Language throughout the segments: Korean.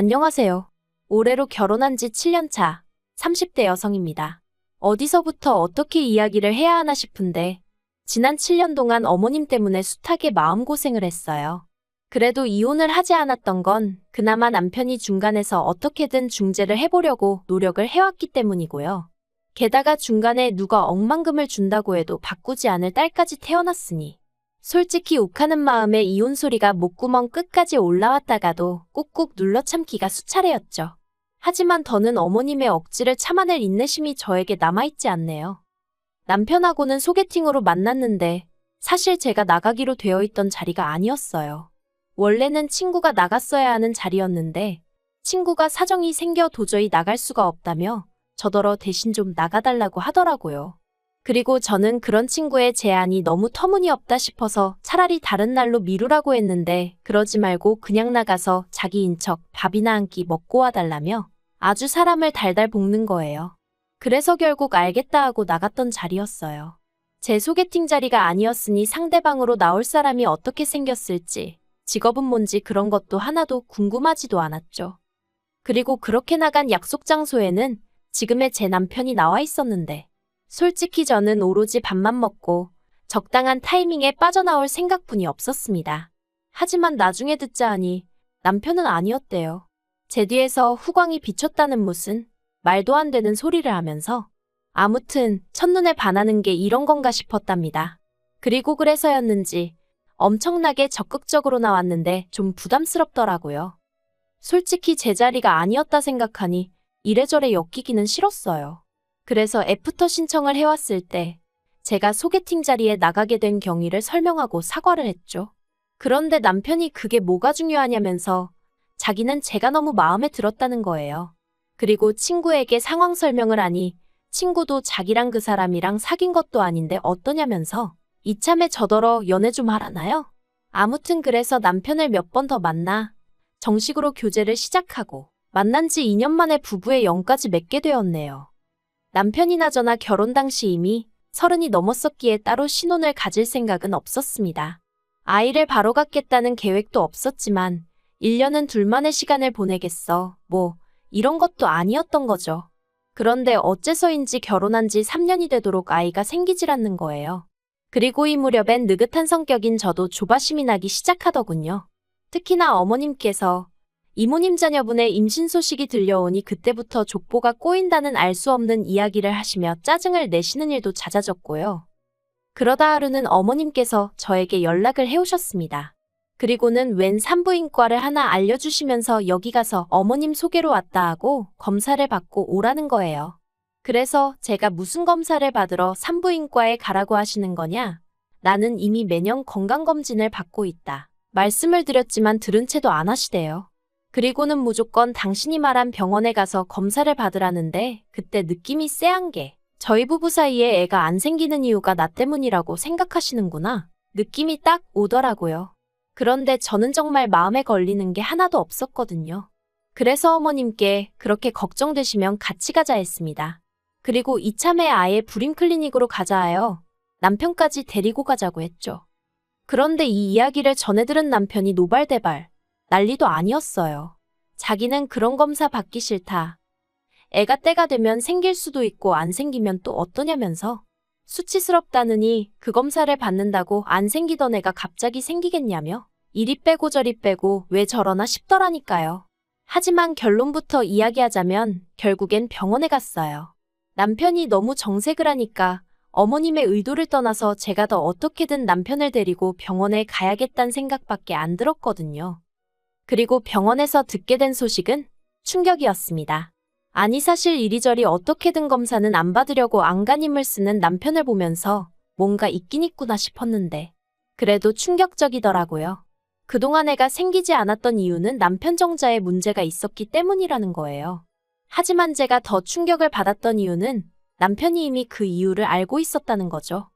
안녕하세요. 올해로 결혼한 지 7년 차 30대 여성입니다. 어디서부터 어떻게 이야기를 해야 하나 싶은데 지난 7년 동안 어머님 때문에 숱하게 마음고생을 했어요. 그래도 이혼을 하지 않았던 건 그나마 남편이 중간에서 어떻게든 중재를 해보려고 노력을 해왔기 때문이고요. 게다가 중간에 누가 억만금을 준다고 해도 바꾸지 않을 딸까지 태어났으니 솔직히 욱하는 마음에 이혼 소리가 목구멍 끝까지 올라왔다가도 꾹꾹 눌러 참기가 수차례였죠. 하지만 더는 어머님의 억지를 참아낼 인내심이 저에게 남아있지 않네요. 남편하고는 소개팅으로 만났는데 사실 제가 나가기로 되어 있던 자리가 아니었어요. 원래는 친구가 나갔어야 하는 자리였는데 친구가 사정이 생겨 도저히 나갈 수가 없다며 저더러 대신 좀 나가달라고 하더라고요. 그리고 저는 그런 친구의 제안이 너무 터무니없다 싶어서 차라리 다른 날로 미루라고 했는데 그러지 말고 그냥 나가서 자기인 척 밥이나 한 끼 먹고 와달라며 아주 사람을 달달 볶는 거예요. 그래서 결국 알겠다 하고 나갔던 자리였어요. 제 소개팅 자리가 아니었으니 상대방으로 나올 사람이 어떻게 생겼을지, 직업은 뭔지 그런 것도 하나도 궁금하지도 않았죠. 그리고 그렇게 나간 약속 장소에는 지금의 제 남편이 나와 있었는데 솔직히 저는 오로지 밥만 먹고 적당한 타이밍에 빠져나올 생각뿐이 없었습니다. 하지만 나중에 듣자 하니 남편은 아니었대요. 제 뒤에서 후광이 비쳤다는 무슨 말도 안 되는 소리를 하면서 아무튼 첫눈에 반하는 게 이런 건가 싶었답니다. 그리고 그래서였는지 엄청나게 적극적으로 나왔는데 좀 부담스럽더라고요. 솔직히 제 자리가 아니었다 생각하니 이래저래 엮이기는 싫었어요. 그래서 애프터 신청을 해왔을 때 제가 소개팅 자리에 나가게 된 경위를 설명하고 사과를 했죠. 그런데 남편이 그게 뭐가 중요하냐면서 자기는 제가 너무 마음에 들었다는 거예요. 그리고 친구에게 상황 설명을 하니 친구도 자기랑 그 사람이랑 사귄 것도 아닌데 어떠냐면서 이참에 저더러 연애 좀 하라나요? 아무튼 그래서 남편을 몇 번 더 만나 정식으로 교제를 시작하고 만난 지 2년 만에 부부의 영까지 맺게 되었네요. 남편이나 저나 결혼 당시 이미 30이 넘었었기에 따로 신혼을 가질 생각은 없었습니다. 아이를 바로 갖겠다는 계획도 없었지만 1년은 둘만의 시간을 보내겠어. 이런 것도 아니었던 거죠. 그런데 어째서인지 결혼한 지 3년이 되도록 아이가 생기질 않는 거예요. 그리고 이 무렵엔 느긋한 성격인 저도 조바심이 나기 시작하더군요. 특히나 어머님께서 이모님 자녀분의 임신 소식이 들려오니 그때부터 족보가 꼬인다는 알 수 없는 이야기를 하시며 짜증을 내시는 일도 잦아졌고요. 그러다 하루는 어머님께서 저에게 연락을 해오셨습니다. 그리고는 웬 산부인과를 하나 알려주시면서 여기 가서 어머님 소개로 왔다 하고 검사를 받고 오라는 거예요. 그래서 제가 무슨 검사를 받으러 산부인과에 가라고 하시는 거냐? 나는 이미 매년 건강검진을 받고 있다. 말씀을 드렸지만 들은 채도 안 하시대요. 그리고는 무조건 당신이 말한 병원에 가서 검사를 받으라는데 그때 느낌이 쎄한 게 저희 부부 사이에 애가 안 생기는 이유가 나 때문이라고 생각하시는구나. 느낌이 딱 오더라고요. 그런데 저는 정말 마음에 걸리는 게 하나도 없었거든요. 그래서 어머님께 그렇게 걱정되시면 같이 가자 했습니다. 그리고 이참에 아예 불임클리닉으로 가자 하여 남편까지 데리고 가자고 했죠. 그런데 이 이야기를 전해 들은 남편이 노발대발 난리도 아니었어요. 자기는 그런 검사 받기 싫다. 애가 때가 되면 생길 수도 있고 안 생기면 또 어떠냐면서 수치스럽다느니 그 검사를 받는다고 안 생기던 애가 갑자기 생기겠냐며 이리 빼고 저리 빼고 왜 저러나 싶더라니까요. 하지만 결론부터 이야기하자면 결국엔 병원에 갔어요. 남편이 너무 정색을 하니까 어머님의 의도를 떠나서 제가 더 어떻게든 남편을 데리고 병원에 가야겠다는 생각밖에 안 들었거든요. 그리고 병원에서 듣게 된 소식은 충격이었습니다. 아니 사실 이리저리 어떻게든 검사는 안 받으려고 안간힘을 쓰는 남편을 보면서 뭔가 있긴 있구나 싶었는데 그래도 충격적이더라고요. 그동안 애가 생기지 않았던 이유는 남편 정자에 문제가 있었기 때문이라는 거예요. 하지만 제가 더 충격을 받았던 이유는 남편이 이미 그 이유를 알고 있었다는 거죠.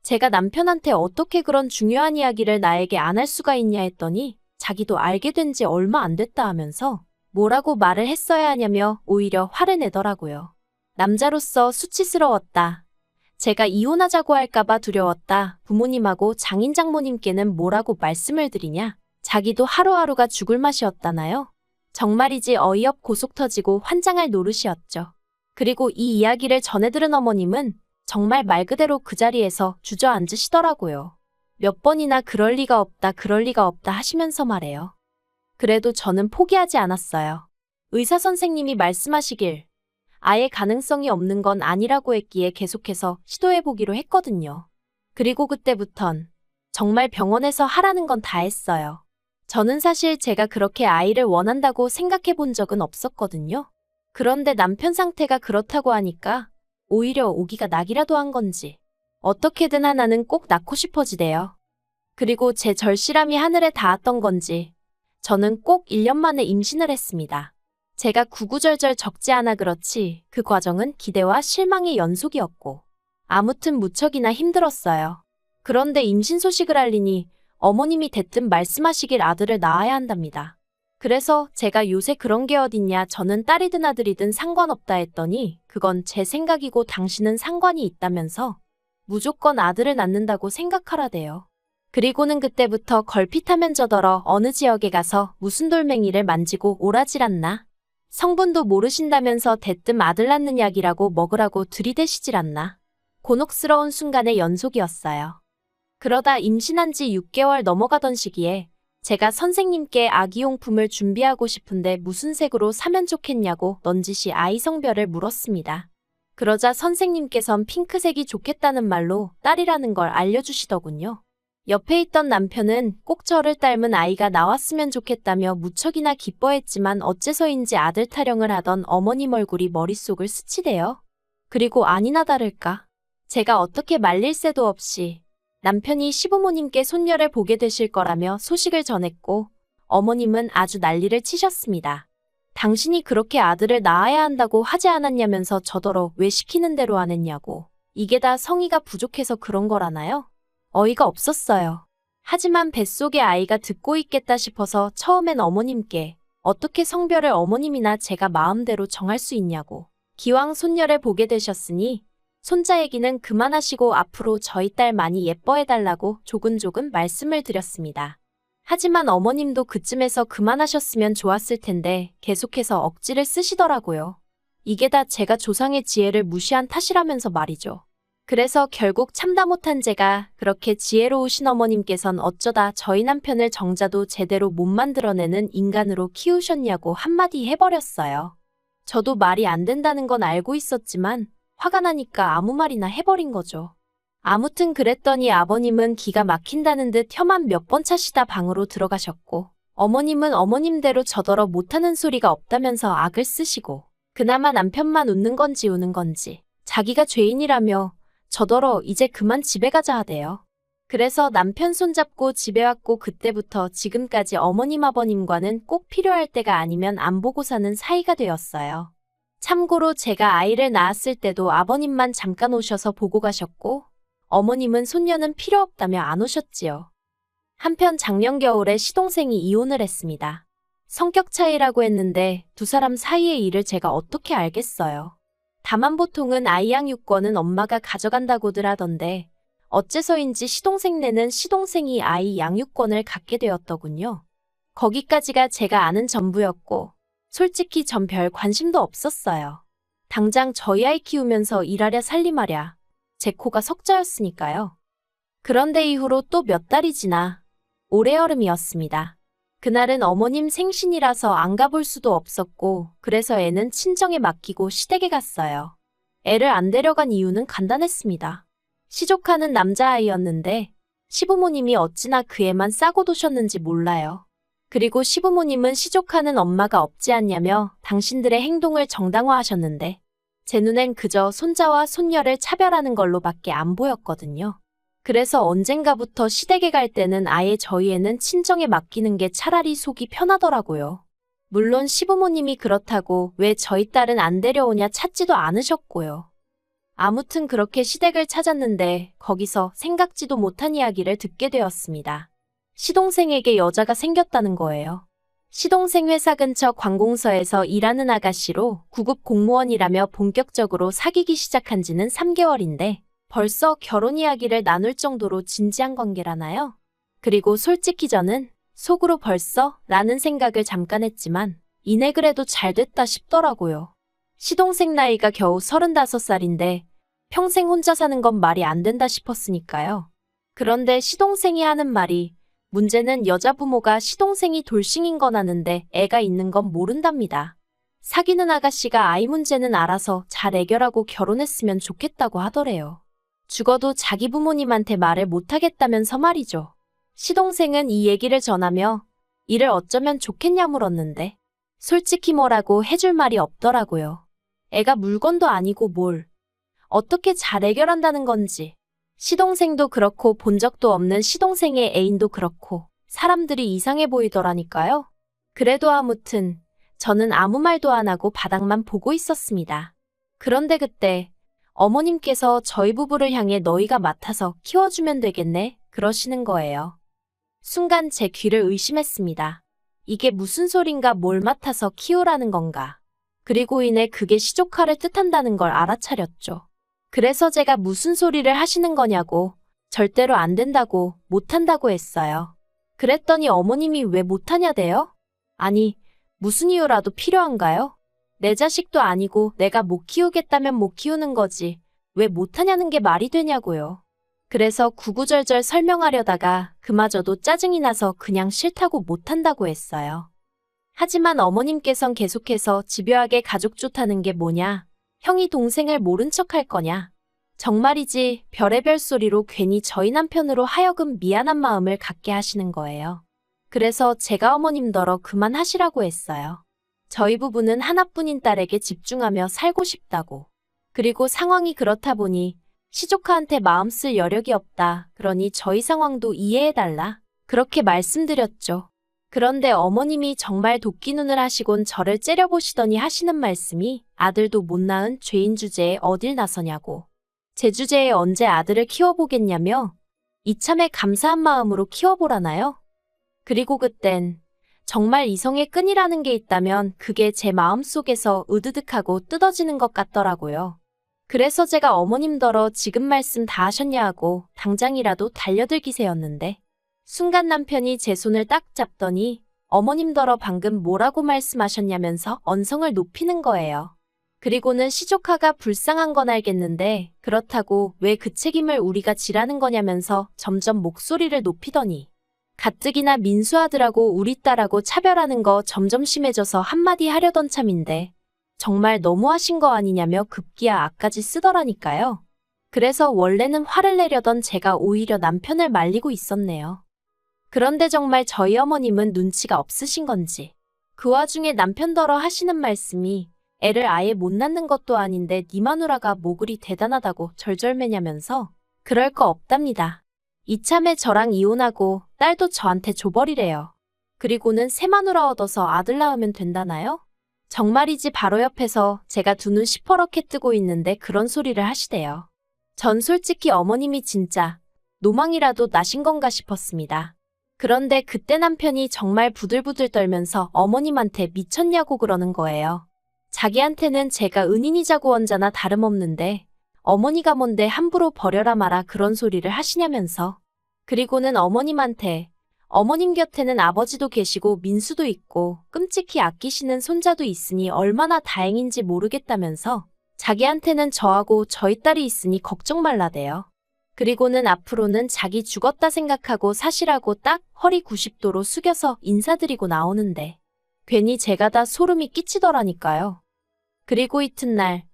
제가 남편한테 어떻게 그런 중요한 이야기를 나에게 안 할 수가 있냐 했더니 자기도 알게 된 지 얼마 안 됐다 하면서 뭐라고 말을 했어야 하냐며 오히려 화를 내더라고요. 남자로서 수치스러웠다. 제가 이혼하자고 할까봐 두려웠다. 부모님하고 장인 장모님께는 뭐라고 말씀을 드리냐. 자기도 하루하루가 죽을 맛이었다나요? 정말이지 어이없고 속 터지고 환장할 노릇이었죠. 그리고 이 이야기를 전해들은 어머님은 정말 말 그대로 그 자리에서 주저앉으시더라고요. 몇 번이나 그럴 리가 없다, 그럴 리가 없다 하시면서 말해요. 그래도 저는 포기하지 않았어요. 의사 선생님이 말씀하시길 아예 가능성이 없는 건 아니라고 했기에 계속해서 시도해보기로 했거든요. 그리고 그때부턴 정말 병원에서 하라는 건 다 했어요. 저는 사실 제가 그렇게 아이를 원한다고 생각해 본 적은 없었거든요. 그런데 남편 상태가 그렇다고 하니까 오히려 오기가 낙이라도 한 건지 어떻게든 하나는 꼭 낳고 싶어지대요. 그리고 제 절실함이 하늘에 닿았던 건지 저는 꼭 1년 만에 임신을 했습니다. 제가 구구절절 적지 않아 그렇지 그 과정은 기대와 실망의 연속이었고 아무튼 무척이나 힘들었어요. 그런데 임신 소식을 알리니 어머님이 대뜸 말씀하시길 아들을 낳아야 한답니다. 그래서 제가 요새 그런 게 어딨냐, 저는 딸이든 아들이든 상관없다 했더니 그건 제 생각이고 당신은 상관이 있다면서 무조건 아들을 낳는다고 생각하라대요. 그리고는 그때부터 걸핏하면 저더러 어느 지역에 가서 무슨 돌멩이를 만지고 오라질 않나? 성분도 모르신다면서 대뜸 아들 낳는 약이라고 먹으라고 들이대시질 않나? 곤혹스러운 순간의 연속이었어요. 그러다 임신한 지 6개월 넘어가던 시기에 제가 선생님께 아기용품을 준비하고 싶은데 무슨 색으로 사면 좋겠냐고 넌지시 아이 성별을 물었습니다. 그러자 선생님께선 핑크색이 좋겠다는 말로 딸이라는 걸 알려주시더군요. 옆에 있던 남편은 꼭 저를 닮은 아이가 나왔으면 좋겠다며 무척이나 기뻐했지만 어째서인지 아들 타령을 하던 어머님 얼굴이 머릿속을 스치대요. 그리고 아니나 다를까 제가 어떻게 말릴 새도 없이 남편이 시부모님께 손녀를 보게 되실 거라며 소식을 전했고 어머님은 아주 난리를 치셨습니다. 당신이 그렇게 아들을 낳아야 한다고 하지 않았냐면서 저더러 왜 시키는 대로 안 했냐고. 이게 다 성의가 부족해서 그런 거라나요? 어이가 없었어요. 하지만 뱃속에 아이가 듣고 있겠다 싶어서 처음엔 어머님께 어떻게 성별을 어머님이나 제가 마음대로 정할 수 있냐고. 기왕 손녀를 보게 되셨으니 손자 얘기는 그만하시고 앞으로 저희 딸 많이 예뻐해달라고 조근조근 말씀을 드렸습니다. 하지만 어머님도 그쯤에서 그만하셨으면 좋았을 텐데 계속해서 억지를 쓰시더라고요. 이게 다 제가 조상의 지혜를 무시한 탓이라면서 말이죠. 그래서 결국 참다 못한 제가 그렇게 지혜로우신 어머님께선 어쩌다 저희 남편을 정자도 제대로 못 만들어내는 인간으로 키우셨냐고 한마디 해버렸어요. 저도 말이 안 된다는 건 알고 있었지만 화가 나니까 아무 말이나 해버린 거죠. 아무튼 그랬더니 아버님은 기가 막힌다는 듯 혀만 몇 번 차시다 방으로 들어가셨고 어머님은 어머님대로 저더러 못하는 소리가 없다면서 악을 쓰시고 그나마 남편만 웃는 건지 우는 건지 자기가 죄인이라며 저더러 이제 그만 집에 가자 하대요. 그래서 남편 손잡고 집에 왔고 그때부터 지금까지 어머님 아버님과는 꼭 필요할 때가 아니면 안 보고 사는 사이가 되었어요. 참고로 제가 아이를 낳았을 때도 아버님만 잠깐 오셔서 보고 가셨고 어머님은 손녀는 필요 없다며 안 오셨지요. 한편 작년 겨울에 시동생이 이혼을 했습니다. 성격 차이라고 했는데 두 사람 사이의 일을 제가 어떻게 알겠어요. 다만 보통은 아이 양육권은 엄마가 가져간다고들 하던데 어째서인지 시동생네는 시동생이 아이 양육권을 갖게 되었더군요. 거기까지가 제가 아는 전부였고 솔직히 전 별 관심도 없었어요. 당장 저희 아이 키우면서 일하랴 살림하랴 제 코가 석자였으니까요. 그런데 이후로 또 몇 달이 지나 올해 여름이었습니다. 그날은 어머님 생신이라서 안 가볼 수도 없었고 그래서 애는 친정에 맡기고 시댁에 갔어요. 애를 안 데려간 이유는 간단했습니다. 시족하는 남자아이였는데 시부모님이 어찌나 그 애만 싸고 두셨는지 몰라요. 그리고 시부모님은 시족하는 엄마가 없지 않냐며 당신들의 행동을 정당화하셨는데 제 눈엔 그저 손자와 손녀를 차별하는 걸로밖에 안 보였거든요. 그래서 언젠가부터 시댁에 갈 때는 아예 저희 애는 친정에 맡기는 게 차라리 속이 편하더라고요. 물론 시부모님이 그렇다고 왜 저희 딸은 안 데려오냐 찾지도 않으셨고요. 아무튼 그렇게 시댁을 찾았는데 거기서 생각지도 못한 이야기를 듣게 되었습니다. 시동생에게 여자가 생겼다는 거예요. 시동생 회사 근처 관공서에서 일하는 아가씨로 구급 공무원이라며 본격적으로 사귀기 시작한 지는 3개월인데 벌써 결혼 이야기를 나눌 정도로 진지한 관계라나요? 그리고 솔직히 저는 속으로 벌써 라는 생각을 잠깐 했지만 이내 그래도 잘 됐다 싶더라고요. 시동생 나이가 겨우 35살인데 평생 혼자 사는 건 말이 안 된다 싶었으니까요. 그런데 시동생이 하는 말이 문제는 여자 부모가 시동생이 돌싱인 건 아는데 애가 있는 건 모른답니다. 사귀는 아가씨가 아이 문제는 알아서 잘 해결하고 결혼했으면 좋겠다고 하더래요. 죽어도 자기 부모님한테 말을 못하겠다면서 말이죠. 시동생은 이 얘기를 전하며 일을 어쩌면 좋겠냐 물었는데 솔직히 뭐라고 해줄 말이 없더라고요. 애가 물건도 아니고 뭘 어떻게 잘 해결한다는 건지. 시동생도 그렇고 본 적도 없는 시동생의 애인도 그렇고 사람들이 이상해 보이더라니까요. 그래도 아무튼 저는 아무 말도 안 하고 바닥만 보고 있었습니다. 그런데 그때 어머님께서 저희 부부를 향해 너희가 맡아서 키워주면 되겠네 그러시는 거예요. 순간 제 귀를 의심했습니다. 이게 무슨 소린가 뭘 맡아서 키우라는 건가. 그리고 이내 그게 시조카를 뜻한다는 걸 알아차렸죠. 그래서 제가 무슨 소리를 하시는 거냐고 절대로 안 된다고 못한다고 했어요. 그랬더니 어머님이 왜 못하냐대요? 아니 무슨 이유라도 필요한가요? 내 자식도 아니고 내가 못 키우겠다면 못 키우는 거지 왜 못하냐는 게 말이 되냐고요. 그래서 구구절절 설명하려다가 그마저도 짜증이 나서 그냥 싫다고 못한다고 했어요. 하지만 어머님께선 계속해서 집요하게 가족 좋다는 게 뭐냐? 형이 동생을 모른 척할 거냐? 정말이지 별의별 소리로 괜히 저희 남편으로 하여금 미안한 마음을 갖게 하시는 거예요. 그래서 제가 어머님더러 그만하시라고 했어요. 저희 부부는 하나뿐인 딸에게 집중하며 살고 싶다고. 그리고 상황이 그렇다 보니 시조카한테 마음 쓸 여력이 없다. 그러니 저희 상황도 이해해달라. 그렇게 말씀드렸죠. 그런데 어머님이 정말 도끼눈을 하시곤 저를 째려보시더니 하시는 말씀이 아들도 못 낳은 죄인 주제에 어딜 나서냐고. 제 주제에 언제 아들을 키워보겠냐며 이참에 감사한 마음으로 키워보라나요? 그리고 그땐 정말 이성의 끈이라는 게 있다면 그게 제 마음속에서 으드득하고 뜯어지는 것 같더라고요. 그래서 제가 어머님더러 지금 말씀 다 하셨냐 하고 당장이라도 달려들기세였는데 순간 남편이 제 손을 딱 잡더니 어머님더러 방금 뭐라고 말씀하셨냐면서 언성을 높이는 거예요. 그리고는 시조카가 불쌍한 건 알겠는데 그렇다고 왜 그 책임을 우리가 지라는 거냐면서 점점 목소리를 높이더니 가뜩이나 민수 아들하고 우리 딸하고 차별하는 거 점점 심해져서 한마디 하려던 참인데 정말 너무하신 거 아니냐며 급기야 악까지 쓰더라니까요. 그래서 원래는 화를 내려던 제가 오히려 남편을 말리고 있었네요. 그런데 정말 저희 어머님은 눈치가 없으신 건지 그 와중에 남편더러 하시는 말씀이 애를 아예 못 낳는 것도 아닌데 네 마누라가 뭐 그리 대단하다고 절절매냐면서 그럴 거 없답니다. 이참에 저랑 이혼하고 딸도 저한테 줘버리래요. 그리고는 새 마누라 얻어서 아들 낳으면 된다나요? 정말이지 바로 옆에서 제가 두 눈 시퍼렇게 뜨고 있는데 그런 소리를 하시대요. 전 솔직히 어머님이 진짜 노망이라도 나신 건가 싶었습니다. 그런데 그때 남편이 정말 부들부들 떨면서 어머님한테 미쳤냐고 그러는 거예요. 자기한테는 제가 은인이자고 원자나 다름없는데 어머니가 뭔데 함부로 버려라 마라 그런 소리를 하시냐면서. 그리고는 어머님한테 어머님 곁에는 아버지도 계시고 민수도 있고 끔찍히 아끼시는 손자도 있으니 얼마나 다행인지 모르겠다면서 자기한테는 저하고 저희 딸이 있으니 걱정 말라대요. 그리고는 앞으로는 자기 죽었다 생각하고 사시라고 딱 허리 90도로 숙여서 인사드리고 나오는데 괜히 제가 다 소름이 끼치더라니까요. 그리고 이튿날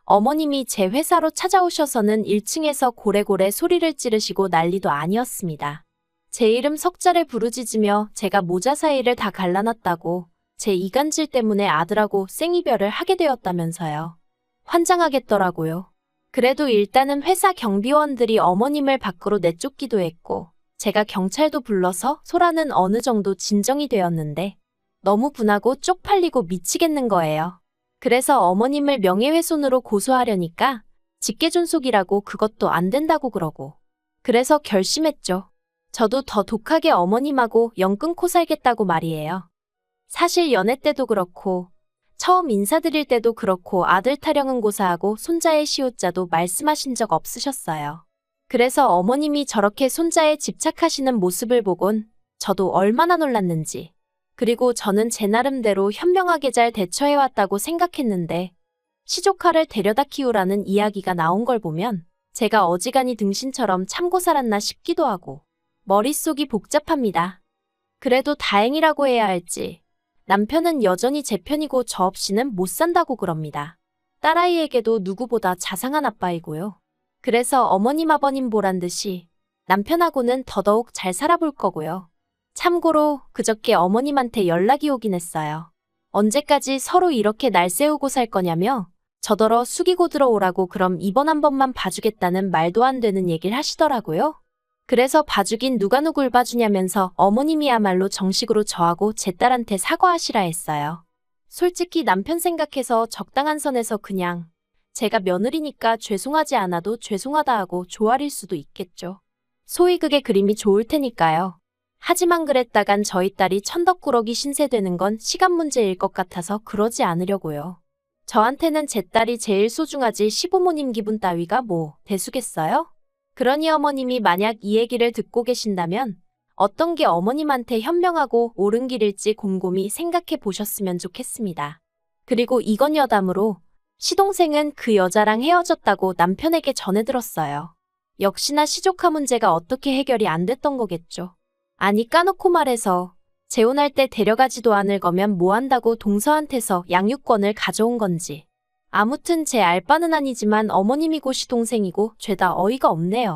어머님이 제 회사로 찾아오셔서는 1층에서 고래고래 소리를 찌르시고 난리도 아니었습니다. 제 이름 석자를 부르짖으며 제가 모자 사이를 다 갈라놨다고 제 이간질 때문에 아들하고 생이별을 하게 되었다면서요. 환장하겠더라고요. 그래도 일단은 회사 경비원들이 어머님을 밖으로 내쫓기도 했고 제가 경찰도 불러서 소라는 어느 정도 진정이 되었는데 너무 분하고 쪽팔리고 미치겠는 거예요. 그래서 어머님을 명예훼손으로 고소하려니까 직계존속이라고 그것도 안 된다고 그러고. 그래서 결심했죠. 저도 더 독하게 어머님하고 영 끊고 살겠다고 말이에요. 사실 연애 때도 그렇고 처음 인사드릴 때도 그렇고 아들 타령은 고사하고 손자의 시옷자도 말씀하신 적 없으셨어요. 그래서 어머님이 저렇게 손자에 집착하시는 모습을 보곤 저도 얼마나 놀랐는지. 그리고 저는 제 나름대로 현명하게 잘 대처해왔다고 생각했는데 시조카를 데려다 키우라는 이야기가 나온 걸 보면 제가 어지간히 등신처럼 참고 살았나 싶기도 하고 머릿속이 복잡합니다. 그래도 다행이라고 해야 할지 남편은 여전히 제 편이고 저 없이는 못 산다고 그럽니다. 딸아이에게도 누구보다 자상한 아빠이고요. 그래서 어머님 아버님 보란 듯이 남편하고는 더더욱 잘 살아볼 거고요. 참고로 그저께 어머님한테 연락이 오긴 했어요. 언제까지 서로 이렇게 날 세우고 살 거냐며 저더러 숙이고 들어오라고 그럼 이번 한 번만 봐주겠다는 말도 안 되는 얘기를 하시더라고요. 그래서 봐주긴 누가 누굴 봐주냐면서 어머님이야말로 정식으로 저하고 제 딸한테 사과하시라 했어요. 솔직히 남편 생각해서 적당한 선에서 그냥 제가 며느리니까 죄송하지 않아도 죄송하다 하고 조아릴 수도 있겠죠. 소위 그게 그림이 좋을 테니까요. 하지만 그랬다간 저희 딸이 천덕꾸러기 신세되는 건 시간 문제일 것 같아서 그러지 않으려고요. 저한테는 제 딸이 제일 소중하지 시부모님 기분 따위가 뭐 대수겠어요? 그러니 어머님이 만약 이 얘기를 듣고 계신다면 어떤 게 어머님한테 현명하고 옳은 길일지 곰곰이 생각해 보셨으면 좋겠습니다. 그리고 이건 여담으로 시동생은 그 여자랑 헤어졌다고 남편에게 전해 들었어요. 역시나 시조카 문제가 어떻게 해결이 안 됐던 거겠죠. 아니 까놓고 말해서 재혼할 때 데려가지도 않을 거면 뭐 한다고 동서한테서 양육권을 가져온 건지. 아무튼 제 알바는 아니지만 어머님이고 시동생이고 죄다 어이가 없네요.